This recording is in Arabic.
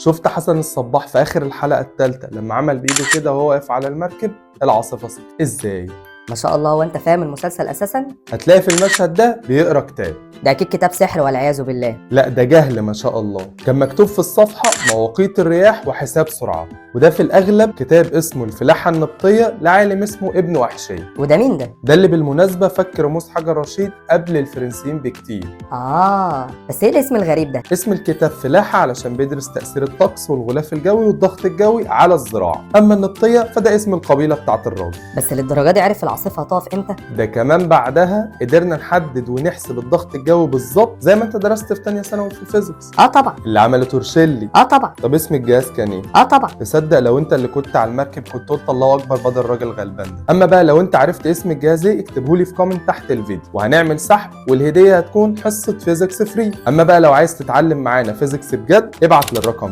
شفت حسن الصباح في اخر الحلقه الثالثه لما عمل بايده كده وهو واقف على المركب؟ العاصفه سكتت. ازاي؟ ما شاء الله. وانت فاهم المسلسل اساسا؟ هتلاقي في المشهد ده بيقرا كتاب. ده اكيد كتاب سحر والعياذ بالله. لا ده جهل ما شاء الله. كان مكتوب في الصفحه مواقيت الرياح وحساب سرعه، وده في الاغلب كتاب اسمه الفلاحه النبطيه لعالم اسمه ابن وحشيه. وده مين ده؟ ده اللي بالمناسبه فك رموز حجر رشيد قبل الفرنسيين بكتير. بس ايه الاسم الغريب ده؟ اسم الكتاب فلاحه علشان بيدرس تاثير الطقس والغلاف الجوي والضغط الجوي على الزراعه، اما النبطيه فده اسم القبيله بتاعت الراجل. بس للدرجه دي عرف العاصفه هتقف امتى؟ ده كمان بعدها قدرنا نحدد ونحسب الضغط الجوي بالظبط زي ما انت درست في تانية ثانوي في الفيزيكس طبعا. اللي عمله تورشيلي. طبعا. طب اسم الجهاز كان ايه؟ طبعا. تصدق لو انت اللي كنت على المركب كنت قلت الله اكبر بدل الراجل غلبان ده. اما بقى لو انت عرفت اسم الجهاز ايه اكتبهولي في كومنت تحت الفيديو وهنعمل سحب، والهديه هتكون حصه فيزيكس فري. اما بقى لو عايز تتعلم معانا فيزيكس بجد ابعت للرقم ده.